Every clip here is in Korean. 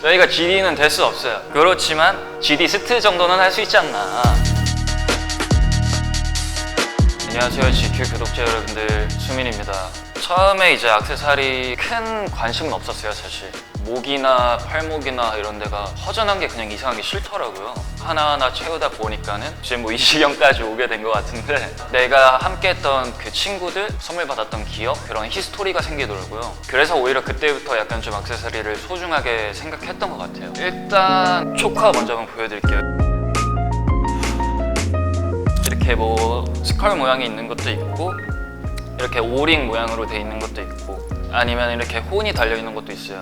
저희가 GD는 될 수 없어요. 그렇지만 GD 스트 정도는 할 수 있지 않나. 안녕하세요, GQ 구독자 여러분들, 수민입니다. 처음에 이제 액세서리 큰 관심은 없었어요, 사실. 목이나 팔목이나 이런 데가 허전한 게 그냥 이상하게 싫더라고요. 하나하나 채우다 보니까는 지금 뭐 이 지경까지 오게 된 것 같은데, 내가 함께 했던 그 친구들, 선물 받았던 기억, 그런 히스토리가 생기더라고요. 그래서 오히려 그때부터 약간 좀 액세서리를 소중하게 생각했던 것 같아요. 일단 초카 먼저 한번 보여드릴게요. 이렇게 뭐 스컬 모양이 있는 것도 있고, 이렇게 오링 모양으로 돼 있는 것도 있고, 아니면 이렇게 혼이 달려 있는 것도 있어요.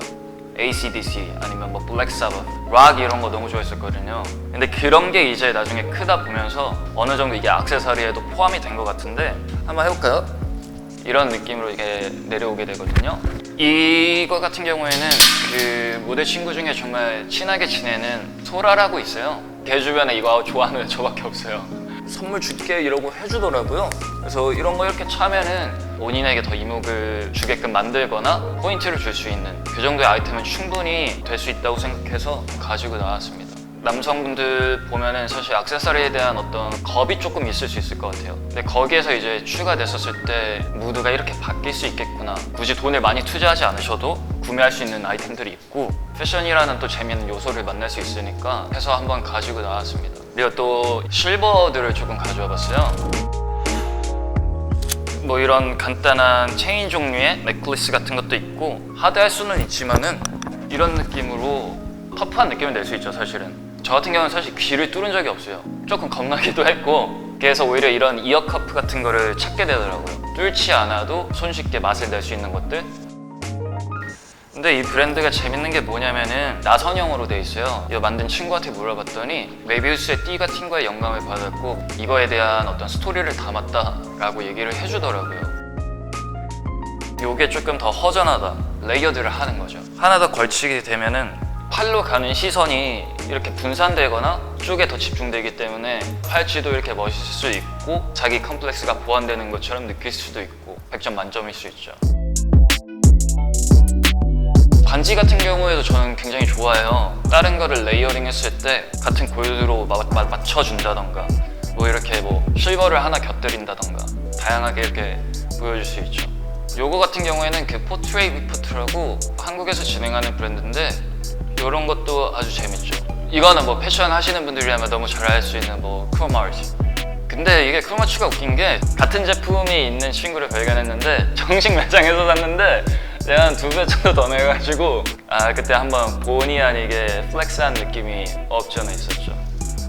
AC/DC 아니면 뭐 블랙 사바스, 락 이런 거 너무 좋아했었거든요. 근데 그런 게 이제 나중에 크다 보면서 어느 정도 이게 액세서리에도 포함이 된 것 같은데, 한번 해볼까요? 이런 느낌으로 이게 내려오게 되거든요. 이거 같은 경우에는 그 모델 친구 중에 정말 친하게 지내는 소라라고 있어요. 걔 주변에 이거 좋아하는 저밖에 없어요. 선물 줄게 이러고 해주더라고요. 그래서 이런 거 이렇게 차면은 본인에게 더 이목을 주게끔 만들거나 포인트를 줄 수 있는 그 정도의 아이템은 충분히 될 수 있다고 생각해서 가지고 나왔습니다. 남성분들 보면은 사실 액세서리에 대한 어떤 겁이 조금 있을 수 있을 것 같아요. 근데 거기에서 이제 추가됐었을 때 무드가 이렇게 바뀔 수 있겠구나, 굳이 돈을 많이 투자하지 않으셔도 구매할 수 있는 아이템들이 있고, 패션이라는 또 재미있는 요소를 만날 수 있으니까 해서 한번 가지고 나왔습니다. 그리고 또 실버들을 조금 가져와 봤어요. 뭐 이런 간단한 체인 종류의 넥클리스 같은 것도 있고, 하드할 수는 있지만은 이런 느낌으로 터프한 느낌을 낼 수 있죠. 사실은 저 같은 경우는 사실 귀를 뚫은 적이 없어요. 조금 겁나기도 했고, 그래서 오히려 이런 이어 커프 같은 거를 찾게 되더라고요. 뚫지 않아도 손쉽게 맛을 낼 수 있는 것들. 근데 이 브랜드가 재밌는 게 뭐냐면은 나선형으로 돼 있어요. 이거 만든 친구한테 물어봤더니 메비우스의 띠 같은 거에 영감을 받았고, 이거에 대한 어떤 스토리를 담았다라고 얘기를 해주더라고요. 요게 조금 더 허전하다, 레이어드를 하는 거죠. 하나 더 걸치게 되면은 팔로 가는 시선이 이렇게 분산되거나 쪽에 더 집중되기 때문에 팔찌도 이렇게 멋있을 수 있고, 자기 컴플렉스가 보완되는 것처럼 느낄 수도 있고, 100점 만점일 수 있죠. 반지 같은 경우에도 저는 굉장히 좋아해요. 다른 거를 레이어링 했을 때 같은 골드로 맞춰준다던가, 뭐 이렇게 뭐 실버를 하나 곁들인다던가, 다양하게 이렇게 보여줄 수 있죠. 요거 같은 경우에는 그 포트레이 위프트라고 한국에서 진행하는 브랜드인데, 이런 것도 아주 재밌죠. 이거는 뭐 패션 하시는 분들이라면 너무 잘 알 수 있는 뭐 크로마르치. 근데 이게 크로마츠가 웃긴 게, 같은 제품이 있는 친구를 발견했는데 정식 매장에서 샀는데 내가 한 2배 정도 더 내가지고, 그때 한번 본의 아니게 플렉스한 느낌이 없지 않아 있었죠.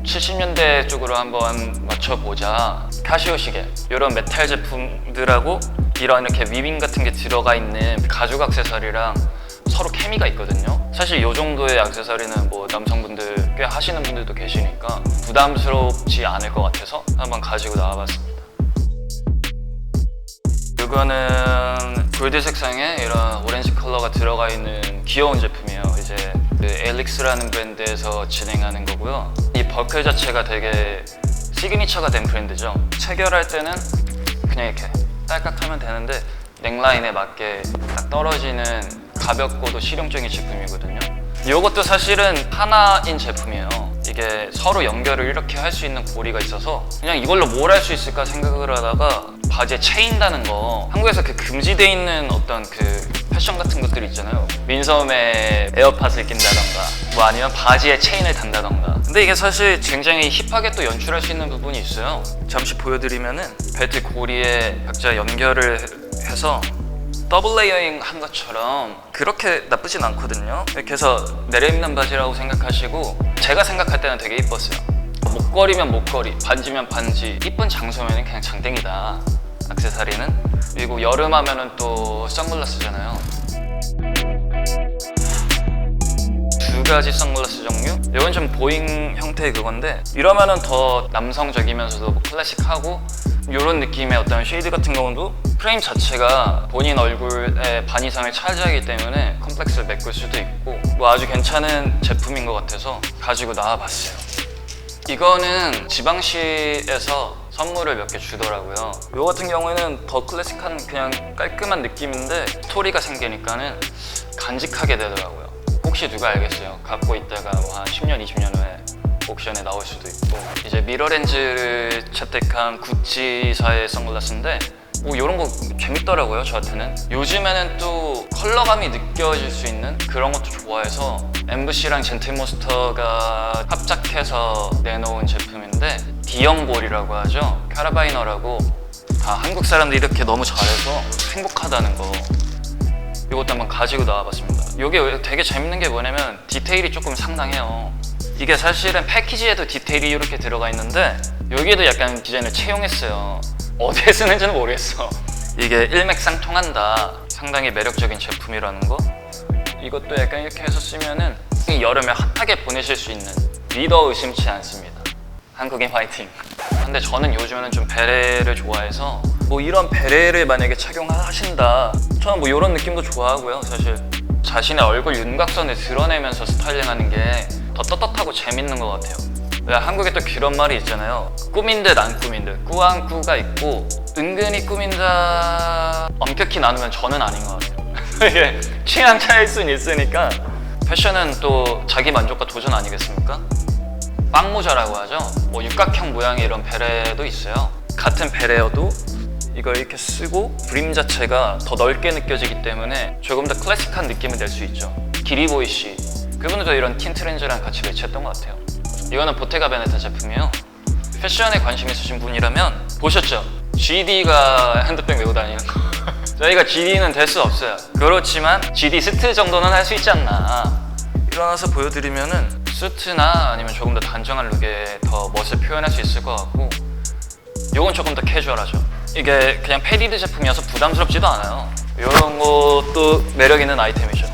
70년대 쪽으로 한번 맞춰보자. 카시오 시계, 이런 메탈 제품들하고 이런 이렇게 위빙 같은 게 들어가 있는 가죽 액세서리랑 서로 케미가 있거든요. 사실 이 정도의 액세서리는 뭐 남성분들 꽤 하시는 분들도 계시니까 부담스럽지 않을 것 같아서 한번 가지고 나와봤습니다. 이거는 골드 색상에 이런 오렌지 컬러가 들어가 있는 귀여운 제품이에요. 이제 그 엘릭스라는 브랜드에서 진행하는 거고요. 이 버클 자체가 되게 시그니처가 된 브랜드죠. 체결할 때는 그냥 이렇게 딸깍 하면 되는데, 넥라인에 맞게 딱 떨어지는 가볍고도 실용적인 제품이거든요. 이것도 사실은 하나인 제품이에요. 이게 서로 연결을 이렇게 할 수 있는 고리가 있어서 그냥 이걸로 뭘 할 수 있을까 생각을 하다가, 바지에 체인 다는 거, 한국에서 그 금지돼 있는 어떤 그 패션 같은 것들이 있잖아요. 민소매 에어팟을 낀다던가, 뭐 아니면 바지에 체인을 단다던가. 근데 이게 사실 굉장히 힙하게 또 연출할 수 있는 부분이 있어요. 잠시 보여드리면은 벨트 고리에 각자 연결을 해서 더블 레이어링 한 것처럼 그렇게 나쁘진 않거든요. 이렇게 해서 내려입는 바지라고 생각하시고, 제가 생각할 때는 되게 이뻤어요. 목걸이면 목걸이, 반지면 반지, 이쁜 장소면 그냥 장땡이다, 액세서리는. 그리고 여름 하면은 또 선글라스잖아요. 2가지 선글라스 종류? 이건 좀 보잉 형태의 그건데, 이러면은 더 남성적이면서도 뭐 클래식하고, 이런 느낌의 어떤 쉐이드 같은 경우도 프레임 자체가 본인 얼굴의 반 이상을 차지하기 때문에 컴플렉스를 메꿀 수도 있고, 뭐 아주 괜찮은 제품인 것 같아서 가지고 나와봤어요. 이거는 지방시에서 선물을 몇 개 주더라고요. 이거 같은 경우에는 더 클래식한 그냥 깔끔한 느낌인데 스토리가 생기니까는 간직하게 되더라고요. 혹시 누가 알겠어요. 갖고 있다가 뭐 한 10년, 20년 후에 옥션에 나올 수도 있고. 이제 미러렌즈를 채택한 구찌사의 선글라스인데 뭐 이런 거 재밌더라고요, 저한테는. 요즘에는 또 컬러감이 느껴질 수 있는 그런 것도 좋아해서 엠브시랑 젠틀몬스터가 합작해서 내놓은 제품인데 디영볼이라고 하죠. 카라바이너라고. 한국 사람들이 이렇게 너무 잘해서 행복하다는 거, 이것도 한번 가지고 나와봤습니다. 이게 되게 재밌는 게 뭐냐면 디테일이 조금 상당해요. 이게 사실은 패키지에도 디테일이 이렇게 들어가 있는데 여기에도 약간 디자인을 채용했어요. 어디에 쓰는지는 모르겠어. 이게 일맥상통한다. 상당히 매력적인 제품이라는 거. 이것도 약간 이렇게 해서 쓰면은 여름에 핫하게 보내실 수 있는, 믿어 의심치 않습니다. 한국인 화이팅. 근데 저는 요즘에는 좀 베레를 좋아해서 뭐 이런 베레를 만약에 착용하신다, 저는 뭐 이런 느낌도 좋아하고요. 사실 자신의 얼굴 윤곽선을 드러내면서 스타일링하는 게 더 떳떳하고 재밌는 것 같아요. 한국에 또 그런 말이 있잖아요. 꾸민 듯 안 꾸민 듯. 꾸안 꾸가 있고 은근히 꾸민다 엄격히 나누면 저는 아닌 것 같아요. 이게 취향 차일 수는 있으니까. 패션은 또 자기 만족과 도전 아니겠습니까? 빵모자라고 하죠. 뭐 육각형 모양의 이런 베레도 있어요. 같은 베레여도 이걸 이렇게 쓰고 브림 자체가 더 넓게 느껴지기 때문에 조금 더 클래식한 느낌을 낼 수 있죠. 기리보이 씨, 그분도 이런 틴트 렌즈랑 같이 매치했던 것 같아요. 이거는 보테가 베네타 제품이에요. 패션에 관심 있으신 분이라면 보셨죠? GD가 핸드백 메고 다니는 거. 저희가 GD는 될 수 없어요. 그렇지만 GD 스트 정도는 할 수 있지 않나. 일어나서 보여드리면은 수트나 아니면 조금 더 단정한 룩에 더 멋을 표현할 수 있을 것 같고, 이건 조금 더 캐주얼하죠. 이게 그냥 패디드 제품이어서 부담스럽지도 않아요. 이런 것도 매력 있는 아이템이죠.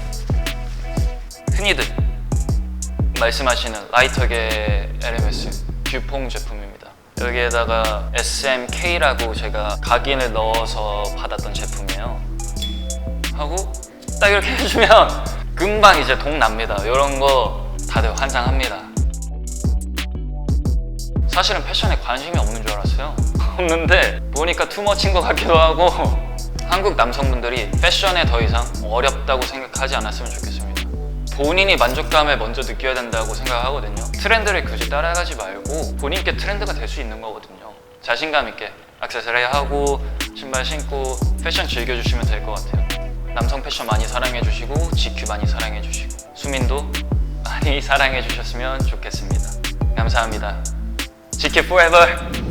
흔히들 말씀하시는 라이터계 LMS 듀퐁 제품입니다. 여기에다가 SMK라고 제가 각인을 넣어서 받았던 제품이에요. 하고 딱 이렇게 해주면 금방 이제 동 납니다. 이런 거 다들 환장합니다. 사실은 패션에 관심이 없는 줄 알았어요. 없는데 보니까 투머치인 것 같기도 하고, 한국 남성분들이 패션에 더 이상 어렵다고 생각하지 않았으면 좋겠습니다. 본인이 만족감을 먼저 느껴야 된다고 생각하거든요. 트렌드를 굳이 따라가지 말고 본인께 트렌드가 될 수 있는 거거든요. 자신감 있게 액세서리 하고 신발 신고 패션 즐겨주시면 될 것 같아요. 남성 패션 많이 사랑해주시고 GQ 많이 사랑해주시고 수민도 많이 사랑해주셨으면 좋겠습니다. 감사합니다. GQ forever!